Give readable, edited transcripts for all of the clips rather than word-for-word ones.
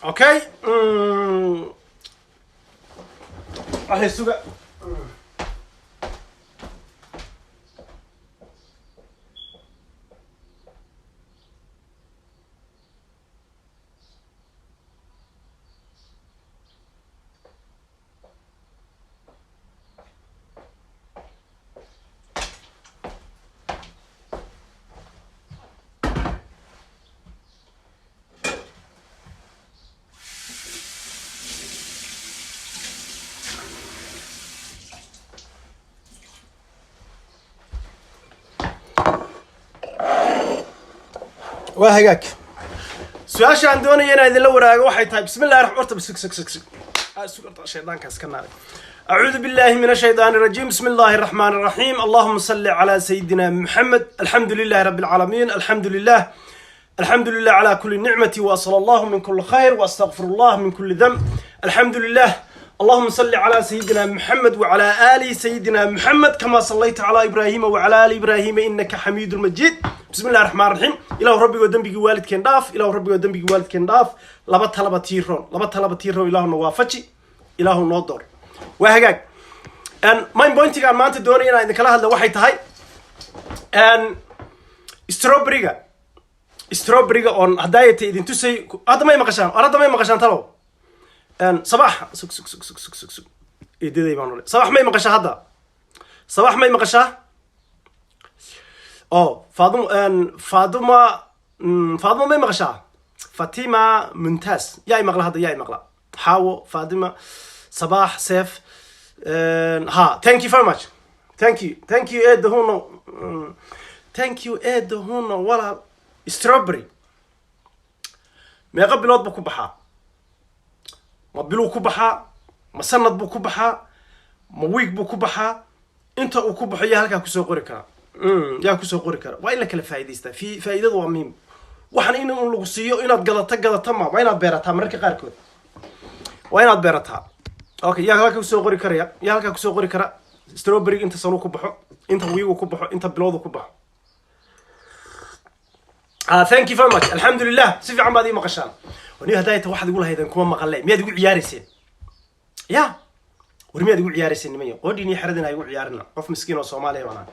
Okay. Ahí suga. وهجاك سؤال شان دوني أنا إذا لو راجع واحد طيب بسم الله الرحمن الرحيم سك سكر الشيطان كاسكنا أعوذ بالله من الشيطان الرجيم بسم الله الرحمن الرحيم اللهم صل على سيدنا محمد الحمد لله رب العالمين الحمد لله على كل نعمة وصلى الله من كل خير واستغفر الله من كل ذنب الحمد لله اللهم صل على سيدنا محمد وعلى آل سيدنا محمد كما صليت على إبراهيم وعلى آل إبراهيم إنك حميد مجيد بسم الله الرحمن الرحيم إله ربي ودنبي والد كان ضاف إله ربي ودنبي والد كان ضاف لبط تيرون إله نوافتي إله نودر وهجاك أن ماين بوينتي كان ما أنت دوري أنا إذا كلها هذا واحد هاي أن استروبريغا on هداية إذا تسي هذا ما يمقشان تلو أن صباح سك إيدي يبانولي صباح ما يمقشان هذا صباح ما يمقشان فاطمة ما يمقشان فاطمة ممتاز يا مغلا هذا يا مغلا حاو فاطمة صباح سيف ها thank you very much thank you إيه هونو thank you إيه هونو ولا strawberry ما يقبل نوت بكبحة ما بلو كبحة ما سند بكبحة ما ويك بكبحة أنت وكبحة يا هلك كسو قريكا يا كسو قريكا وإلا كل فائدة است في فائدة وميم وحنا إنه نلقصيه إنه تجلط ما وين أتبرتها مركي قاركود وين أتبرتها أوكي يا هلك كسو قريكا يا هلك كسو قريكا strawberry أنت صنو كبحة أنت ويك كبحة أنت بلو كبحة thank you very much الحمد لله سيف عم هذه مقشان وني هداية واحد يقول هيدا كمان مقلة مياد يقول عيارسين يا ورمياد يقول عيارسين مية وديني حردنا يقول عيارنا قف مسكين وصومالي وانا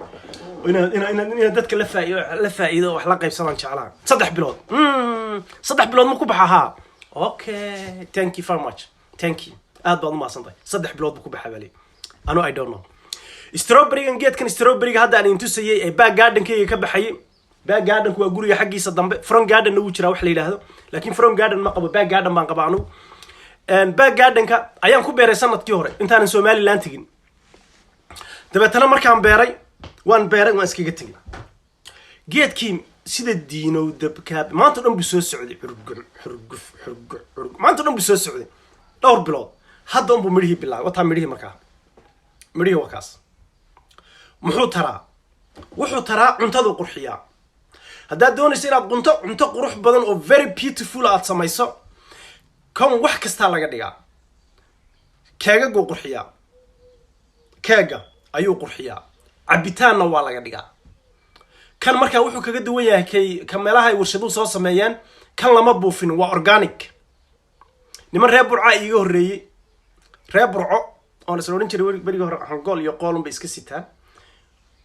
وإن دتك لفة إذا وحلقة يبصلان شعلان صدح بلود مكو بحها okay thank you very much thank you بعض ما صنطي صدح بلود مكو بحها بالي أنا I don't know strawberry نجيت كان strawberry هذا أنا أنتو سيء باك جاردن كي يكبحي باك جاردن كوا جوري حقي صدام فرونت جاردن نوجرا وحلي له لكن فرونت جاردن ما قبل باك جاردن ما قبعنو باك جاردن كا أيام كوبيري سنة كيوري أنت أنا سومالي لانتين دبتنا مركان بيري وان سكي جتين جيت كيم سيد الدين ودبكاب ما أنت نم بسوس سعودي حرق ما أنت نم بسوس سعودي دور بلاد هذا أم بمريه بالله وطعم مريه مكان مريه وكاس محو ترى عنتظر قرحية هذا دون يصير عنتظر قروح بدن أو very beautiful at سمايسو كم واحد كستالا قديا كاجا جو قرحية كاجا أيو قرحية عبيتان نوالا قديا كان مركا وحو كجد وياه كي كملها يورشدو صوص ميان كان لما بوفين وأورجانيك نمر رابع يجور رابع أنا سلورين تري بريجور هنقول يقولون بيسكسيتها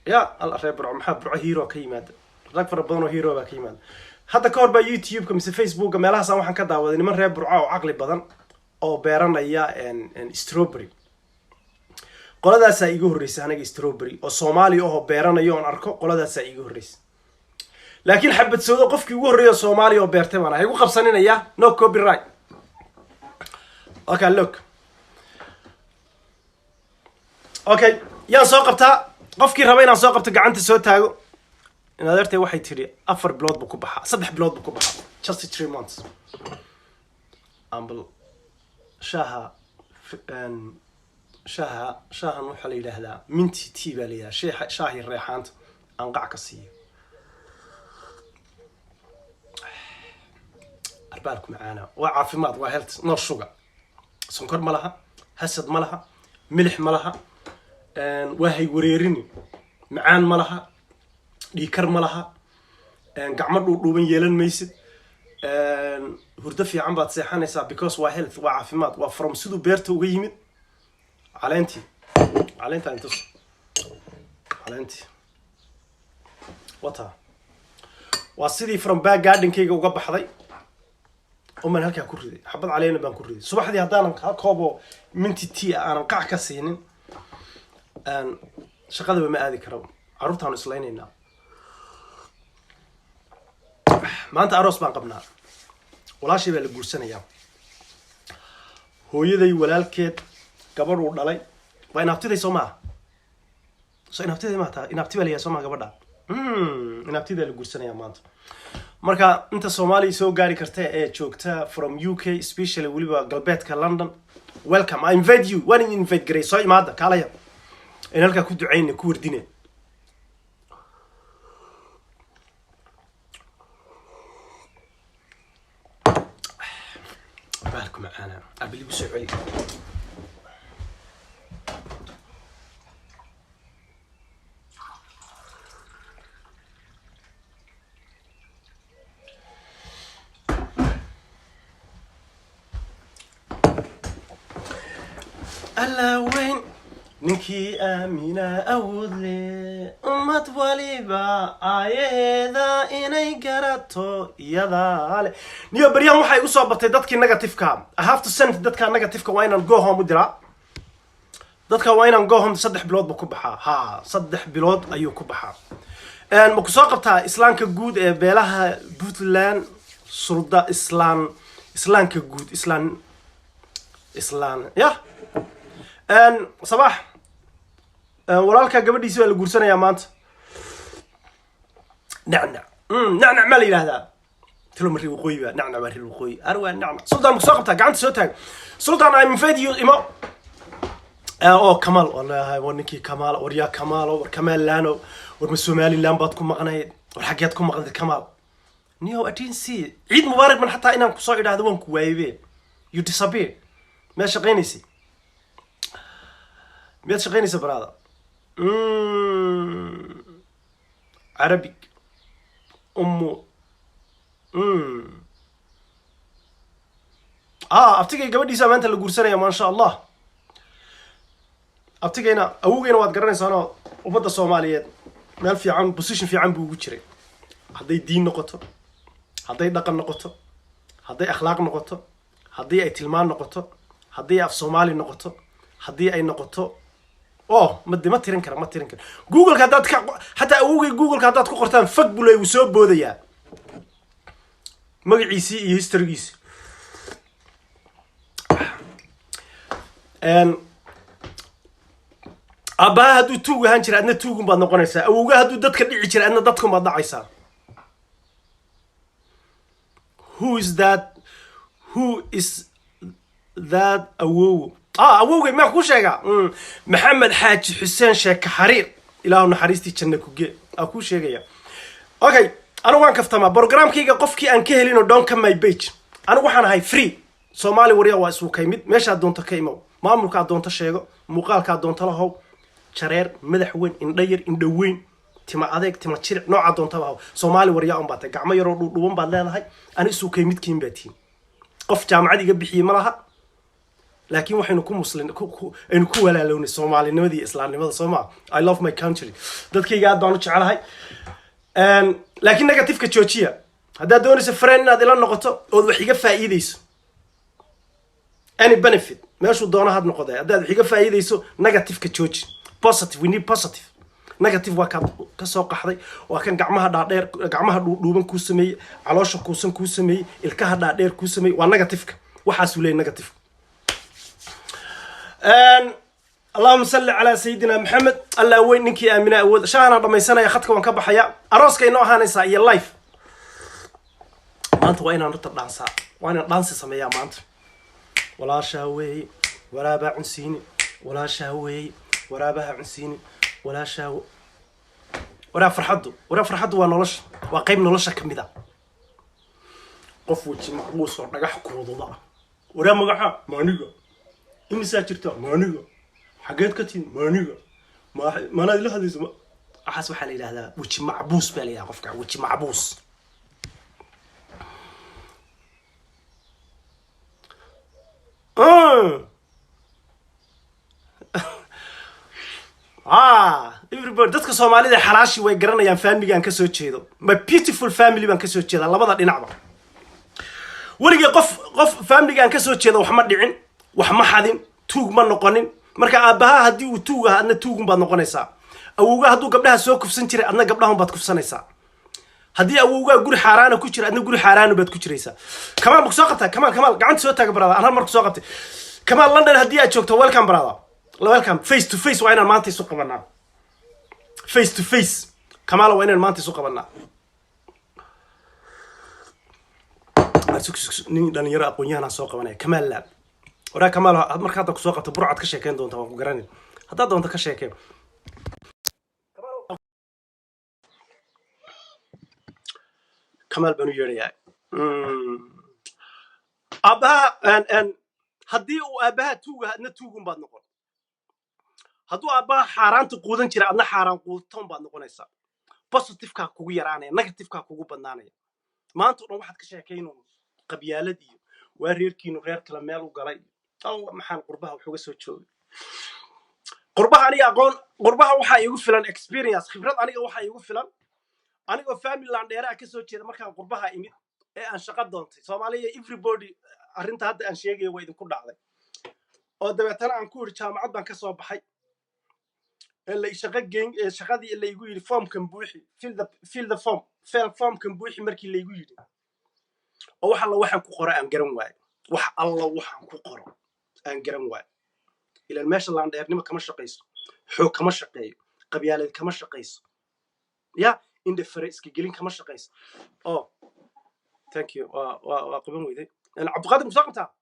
يا الله رابع محب هيرو كيماد ركفر بدنو هيرو كيماد هذا كور بيوتيوب كمثل فيسبوك مالها سام وحن كذا ودني من رابع وعقلي بدن أو بيرنا يا إن ستروبري قل هذا سايجور ريس أنا ستروبري أو صومالي أو بيرنا يون أركو قل هذا سايجور ريس لكن حبت سودا قف يجور ريس صومالي أو بيرتمنا هيقول قبصانين يا no copyright okay look okay يا ساقبتها قفكي ربينا ساقبت قعنت سوتها إن هذا ترى واحد تري أفر بلاد بكوبها صدح بلاد بكوبها just 3 months أمبل شاها نوح على هذا منتي تيبا ليها شاهي الريحان أنقع كسيه أربالكم معانا وعافي ماض وهلت نار شوقة سنكر ملها هسد ملها ملح ملها وهي وريريني معان ملها ديكر ملها قعمر دوبن يلن ميسد hurdo fiican baad seexanaysaa because waa health waa caafimaad waa from siduu beerta uga yimid caleentaa intus caleentii wata waa sidii from back gardenkayga uga baxday uman halkaa ku riday xabad caleena baan ku riday subaxdii haddaanan koobo minti tea aanan qac ka siinin shaqadaba ma aadi karo carruurtaanu islaynaynaa maanta aroos baan qabnaa walaashii baa la guursanayaa hooyaday walaalkeed gabadh uu dhalay waa inaabtiday soo maaha soo inaabtiday maaha inaabti baa layahay soo maaha gabadha inaabtidaa la guursanayaa maanta marka inta Soomaaliya soo gaari karta ee joogta from UK especially waliba galbeedka London welcome I invite you when you invite Grace soo imaada kaalaya in halka ku duceeyna ku wardine بالكم معانا قبل بسوي علي ألا وين نكي آمينة أودلي أمت وليبا آيدا إني قراتو يدالي نيو بريان waxay u soo batay dadkii negative-ka I have to send dadka negative-ka waa inaan go home u diraa dadka waa inaan go home 3 bilood ba ku baxaa ha 3 bilood ayuu ku baxaa ma ku soo qabtaa islaamka guud ee beelaha Puntland surda islaamka guud islaan ya صباح walaalka gabadhiisa la guursanaya maanta nacnac ma la yiraahdaa tilo markii uu qoyba nacnac bari uu qoy arwa nacnac sultan soo qabta gacanta soo taag sultan I'm invite you imo Kamal wallahi waninkii Kamal wariya Kamal war Kamal laano war Somaliland baad ku maqnayd war xageed ku maqnayd Kamal niyo atinsi ciid mubaarak man hatta inaan ku soo idhaahdo waan ku waaybe you disappear ma shaqeynaysi ميت شغيني سبرادا عربي أمو أفتكي قبل ديسا ما أنت اللي قرسنا يا ما شاء الله أفتكي هنا أوجينا واتقرني سنة وبدا الصوماليات ما في عن بوزيشن في عن بوجري هذا دين نقطة هذا دقن نقطة هذا أخلاق نقطة هذا اتلمان نقطة هذا في صومالي نقطة هذا أي نقطة ما تيرن كره جوجل كادات حتى اوغي جوجل كادات ku qortaan fag bulay uu soo boodaya magaciisi iyo historygiisi aba hadu tuugu han jira adna tuugu baad noqonaysaa awowga hadu dadka dhici jira adna dadku ma dhacaysaa who is that awow awowgay ma ku sheega maxamed xaaji xuseen sheek xariir ilaahu naxariistii janna ku gee ku sheegaya okay anigu waan kaftama programkayga qofkii aan ka helino don't come my page anigu waxaan ahay free Soomaali wariya waa isku kaymid meesha doonto ka imo maamulka doonto sheego muuqaalka doonto lahow jareer madaxweyn indhayar indhaweyn tima adeeg tima jiric nooca doonto lahow Soomaali wariya aan baatay gacmo yar oo dhuuban baad leedahay ani isku kaymidkiin baatiin qof jaamacad iga bixiyay malaha لكن وحين نكون مسلمين إنه كولا لون الصومالي نمدي إسلام نمدي صومال I love my country ده كي قاعد بانوش على هاي لكن نيجاتيف كتشوتشيا هذا دون سفرين هذا لون نقطة أو حاجة فائدة any benefit ما شو دونه هذا نقطة هذا حاجة فائدة سو نيجاتيف كتشوتش positive we need positive نيجاتيف واحد كسوق حري وكان جمعها داير جمعها دوبن كوسمي علاش كوسن كوسمي الكه داير كوسمي ونيجاتيف وحاسولين نيجاتيف اللهم صل على سيدنا محمد الله وين نكي آمنة أود شهرنا رميسنا يا خدك وانكب حياة أراس كي نوعها نسا يا لايف ما أنت وين نرتب دانسا وين دانس سميا ما أنت ولا شاوي ولا باع نسيني ولا شاوي ولا باع نسيني ولا شاو ولا فرحدو ونلش وقيم نلش كم ذا قفوتي مقبوس ونجح كوضوضا ولا مجحا ما نيجا إمسا جرتا مانيغا حاجات كتير مانيغا ما أنا له هذا اسمه أحس وحلا إلى هذا وش معبوس بالي يا قفكا وش معبوس everybody dadka Soomaalida xalaashi way garanayaan family aan ka soo jeedo my beautiful family baan ka soo jeedaa labada dhinacba weliga qof family aan ka soo jeedo wax ma dhicin wax ma xadin tuug ma noqonin marka aabaha hadii uu tuug ahaadna tuugun baad noqonaysaa awowga haduu gabdhaha soo kufsan jiray adna gabdhahan baad kufsanaysaa hadii awowga guri xaaraana ku jira adna guri xaaraana baad ku jiraysaa kamaan buu soo qabtaa kamaan gacanta soo taaga brother aan markuu soo qabtay kamaan London hadii aad joogto welcome brother welcome face to face waa inaan maanta isu qabanaa face to face kamaan waa inaan maanta isu qabanaa nin dhalinyaro aqoon-yahan soo qabanaya kamaan laab وراك كمال مركز هذا كسوق تبرع عاد كشيكين دون تمام قراني هذا دون تكشيكين كمال بنو يريا أبا أن هدي وأبا توجه نتوجهم بعد نقول هدو أبا حرام تقودن كذا أنا حرام قودتهم بعد نقول نسا positive كاكوجي يراني negative كاكوجو بنانية ما أنتوا واحد كشيكين قبيلة وارير كينو غير كلاميل وقلي الله محل قربها وحوق سوتشوي قربها أنا أقول قربها وحى يقول فلان experience خبرات أنا وحى يقول فلان أنا family land era كسوتشي ده ما كان قربها إمي أن شقد دونتي سومالية everybody أرنت هذا أن شيء ويد كل عليه أو ده ترى عن كور جامعة بان كسب بحي اللي شقد جين شقدي اللي يقول فورم كمبوحي feel the form كمبوحي مركي اللي يقول أو حلا وحن كقرأ أن جرم واي وح الله وحن كقرأ أن جرم واي إلى الماشي اللي عنده نما كمش قيس حو كمش قيس قبيلة كمش قيس يا إن الفريس كجيلين كمش قيس thank you وقبل ويدي أنا عبد القادر مساقطة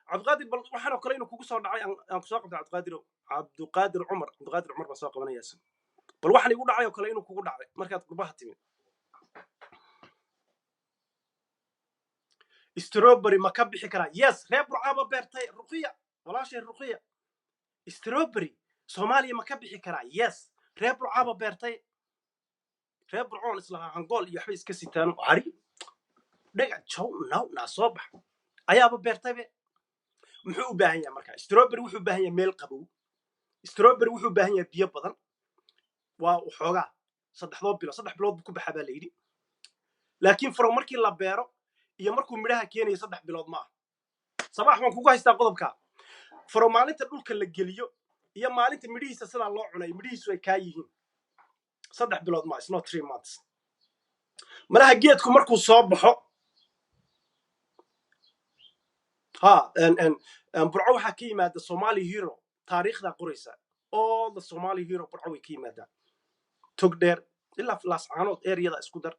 عبد القادر وحنا كلنا كوكو صار دعاء أنا مساقطة عبد القادر عمر مساقة من ياسم بل وحنا يقول دعاء كلنا كوكو دعاء مركز قربها تيمين استروبري ما كبحي كرا يس ريب رعابة بيرتي رقية ولا شيء رقية استروبري سوماليا ما كبحي كرا يس ريب رعابة بيرتي ريب رعون إسلاها هنقول يحويس كسيتان عري دقا جو ناصوبح أيابا بيرتي بي محو باهية مركا استروبري وحو باهية ميل قبو استروبري وحو باهية بيا بدن وحوغا صدح بلود بكو بحابا ليدي لكن فرو مركي لا بيرو iyo markuu midhaha keenay 3 bilood ma sabax waan kugu haystaa qodobka faro maalinta dhulka la geliyo iyo maalinta midhiisa sida loo cunay midhiisu ay ka yihiin 3 bilood ma it's not 3 months malaha geedku markuu soo baxo burco waxa ka yimaada Somali hero taariikhda qoraysa all the Somali hero burco way ka yimaada togdheer ilaa Laascaanood area isku dar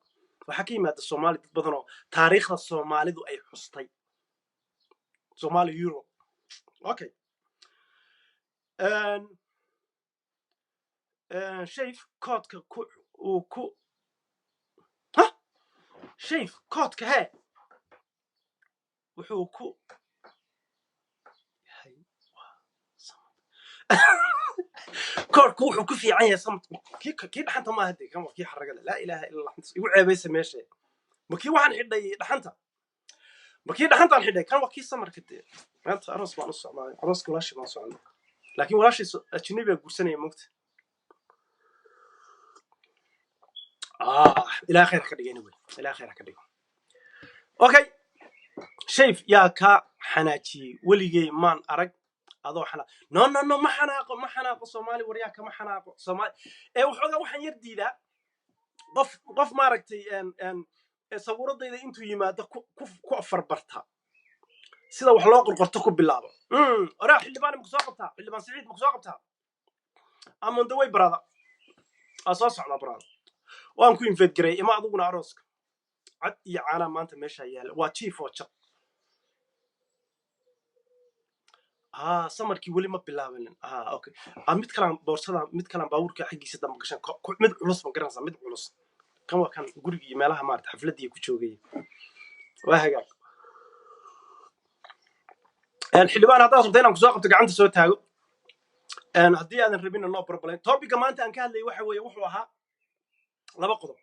waxa ka yimaada Soomaali dad badan oo taariikhda Soomaalidu ay xustay Somali hero okay شايف كودك شايف كودك هاي وحوكو كودك وحوكو في عين صمت كي دحنت ما هدي كم كي حرق لا اله الا الله يقول عيبيس ماشي مكي waxaan xidhay dhaxanta maki dhaxantaan xidhay kan waa kii samar kadib maanta aroos baan u socdaa arooska walaashii baan socdaa laakiin walaashii ajnabi ah guursanaya mugta ilaa khayr ka dhigeen way ilaa khayr ka dhigeen okay shayf yaa ka xanaaji waligay maan arag adoo xana no ma xanaaqo Soomaali wariyaa kama xanaaqo Soomaali waxooga waxaan yar diidaa qof ma aragtay sawirradayda intuu yimaado ku afar barta sida wax loo qorqorto ku bilaabo oraa xildhibaan ma soo qabtaa xildhibaan Saciid ma soo qabtaa am on the way brother soo socda brother waan ku invite garay ima aduguna arooska cad iyo caana maanta meesha yaala waa chief oo chaq samarkii wali ma bilaabin okay mid kalaan boorsada mid kalaan baabuurka xagiisa damba gashan mid culus ma garanaysaa mid culus kan waa kan gurigii meelaha maarta xafladii ku joogay waa hagaag xildhibaan hadda sabtay inaan ku soo qabto gacanta soo taago haddii aadan rabin no problem topic maanta aan ka hadlay waxa weeye wuxuu ahaa laba qodob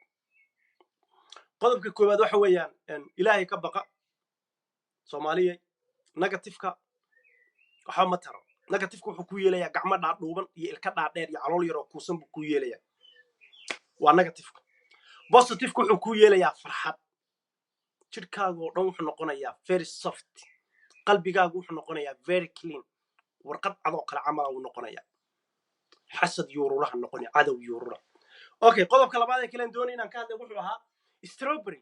qodobka koowaad waxa weeyaan ilaahay ka baqa Soomaaliyeed negative-ka waxa ma taro negatifeka wuxuu ku yeelayaa gacmo dhaadhuuban iyo ilka dhaadheer iyo calool yaroo kuusan buu ku yeelayaa waa negatifeka positiveka wuxuu ku yeelayaa farxad jidhkaaga oo dhan wuxuu noqonayaa very soft qalbigaagu wuxuu noqonayaa very clean warqad cadoo kale camala wuu noqonayaa xasad yuururaha noqonaya cadow yuurura okay qodobka labaad ee kale doonay inaan ka hadlay wuxuu ahaa strawberry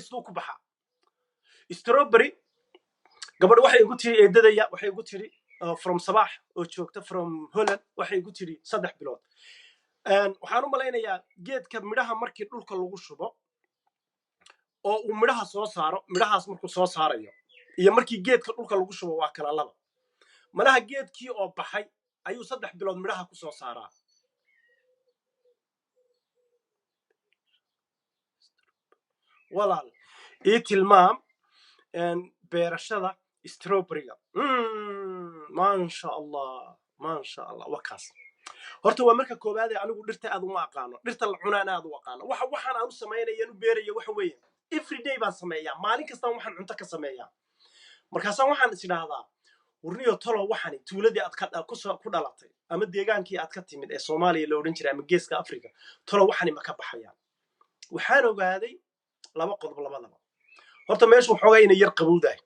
siduu ku baxaa strawberry gabadh waxay igu tiri eedadaya waxay igu tiri from Sabaax oo joogta from Holland waxay igu tiri 3 bilood waxaan u malaynayaa geedka midhaha markii dhulka lagu shubo oo uu midhaha soo saaro midhahaas markuu soo saarayo iyo markii geedka dhulka lagu shubo waa kala laba malaha geedkii oo baxay ayuu 3 bilood midhaha ku soo saaraa walaal ii tilmaam beerashada strawberry-ga maasha allah wakaas horta waa marka koobaad ee anigu dhirta aad uma aqaano dhirta la cunaan aad u aqaano waxaan aan u sameeyay u beerayo waxa weeye every day baan sameeyaa maalin kasta waxaan cunto ka sameeyaa markaasaan waxaan is idhaahdaa warniyo tolo waxaan tuuladii aad ku dhalatay ama deegaankii aad ka timid ee Soomaaliya la oran jiray ama geeska Afrika tolo waxaan ma ka baxayaan waxaan ogaaday laba qodob labadaba horta meeshu xoogaa inay yar qabowdahay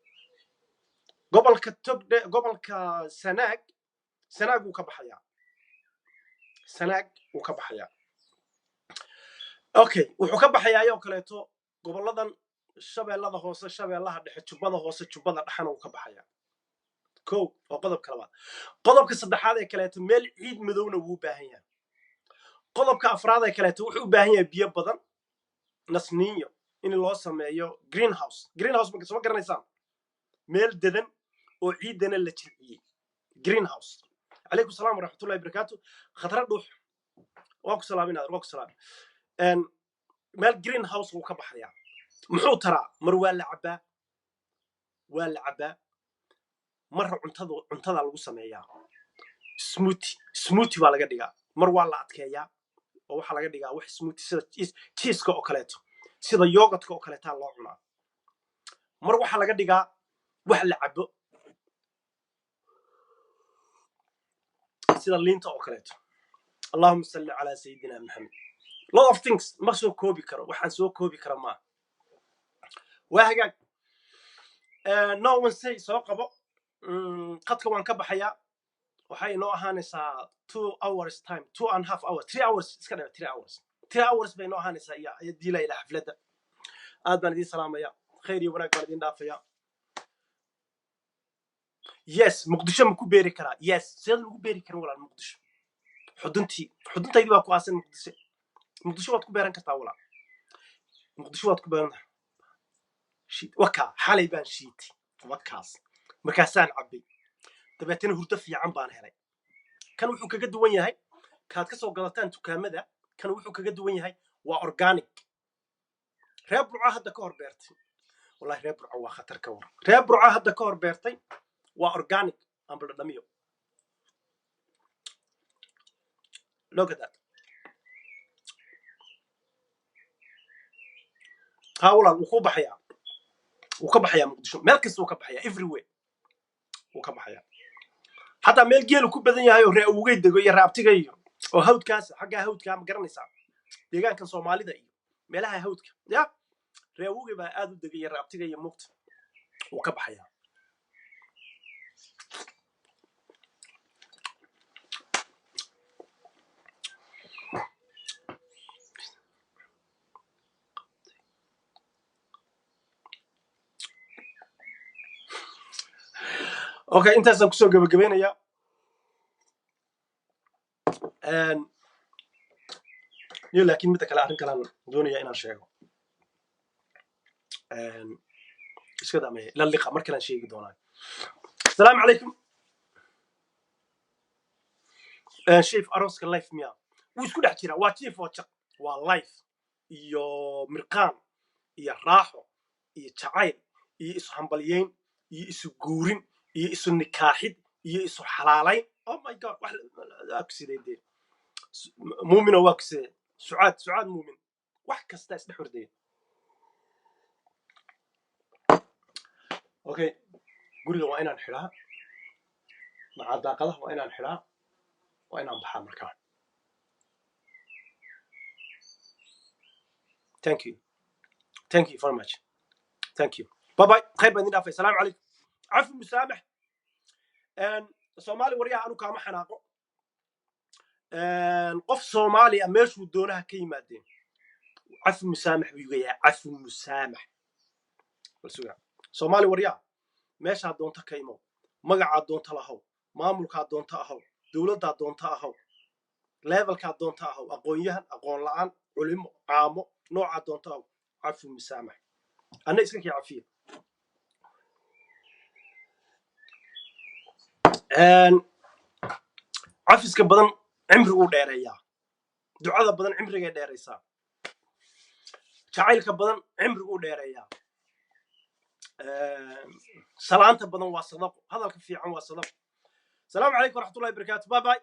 gobolka Sanaag uu ka baxayaa okay wuxuu ka baxayaa ayoo kaleeto goboladan shabeellada hoose shabeellaha dhexe jubbada hoose jubbada dhaxana uu ka baxayaa oo qodobka labaad qodobka saddexaad ee kaleeto meel ciid madowna wuu baahan yahay qodobka afraad ee kaleeto wuxuu u baahan yahay biyo badan nasniyo in loo sameeyo greenhouse marka soo garanaysaan meel dedan oo ciidana la jilciyay greenhouse عليكم السلام ورحمة الله وبركاته خطر دوح واكو سلامين هذا واكو سلام مال جرين هاوس وكبحريا محو ترى ولا عبا مرة عنتظر لو سميا سموتي ولا قديا مر ولا أتكيا أو حلا قديا وح سموتي سيدا تشيسكو أكلته سيدا يوغت أكلته الله عنا مر وحلا قديا وحلا عبا sida liinta oo kaleeto Allahumma salli ala sayidina Muhammad lot of things ma soo koobi karo waxaan soo koobi kara ma waa hagaag no one say soo qabo qadka waan ka baxaya waxay inoo ahaanaysaa 2 hours time 2.5 hours 3 hours iska dhaw 3 hours bay inoo ahaanaysaa iyo diila ila xafladda aad baan idin salaamaya khayr iyo wanaag baan idin dhaafaya yes مقدشة مكو بيري كرا yes سيد مكو بيري كرا ولا مقدشة حدنتي بقى كواسن مقدشة واتكو بيران كرتا ولا مقدشة واتكو بيران شيت وكا حالي بان شيتي وكاس مركاسان عبي دبيتين هرتفي عن بان هلاي كان وحو كاga duwan yahay kaad ka soo galataan dukaamada kan wuxuu kaga duwan yahay waa organic reeb ruuca hadda ka hor beertay wallahi reeb ruuca waa khatar ka war reeb ruuca hadda ka hor beertay وأورجانيك أمبل دميو look at that هؤلاء وكبحيا مقدشو ملكس وكبحيا everywhere وكبحيا حتى ميل جيل وكبدن ياهو رأوجي دقو يرابتي جيو وهود كاس حاجة هود كام قرني صعب ديجان كان صومالي ده ملها هود يا رأوجي بقى أدو دقو يرابتي جيو مقت وكبحيا اوكي انت سان كسو غبغبينيا لكن متى كلا arrin kala doonaya inaan sheego iska damay la liqa markaan sheegi doonaa السلام عليكم شيف أروسك لايف ميا ويسكو دح جيرا waa chief واتشق waa life iyo mirqaan iyo raaxo iyo jacayl iyo isu hambalyeyn iyo isu guurin iyo isu nikaaxid iyo isu xalaalayn oh my god wax aksideen muumina waa kasee sucaad muumin wax kasta isdhex hordeen okay guriga waa inaan xidhaa مع daaqadaha waa inaan xidhaa waa inaan baxaa markaa thank you very much thank you bye bye khayr baan idin dhaafay salaamu calaykum cafi musaamax soomaali waryaha anu kaama xanaaqo qof soomaali ah meeshuu doonaha ka yimaadeen cafi musaamax buu iga yahay cafi musaamax soomaali waryaha meeshaa doonta ka imow magacaa doonta lahow maamulkaa doonta ahaw dowladdaa doonta ahaw levelkaa doonta ahaw aqoon-yahan aqoon la-aan culimo caamo noocaa doonta ahaw cafi musaamax anna iska kii cafiya cafiska badan cimriguu dheereeyaa ducada badan cimrigay dheeraysaa jacaylka badan cimriguu dheereeyaa salaanta badan waa sadaqo hadalka fiican waa sadaqo السلام عليكم ورحمة الله وبركاته باي باي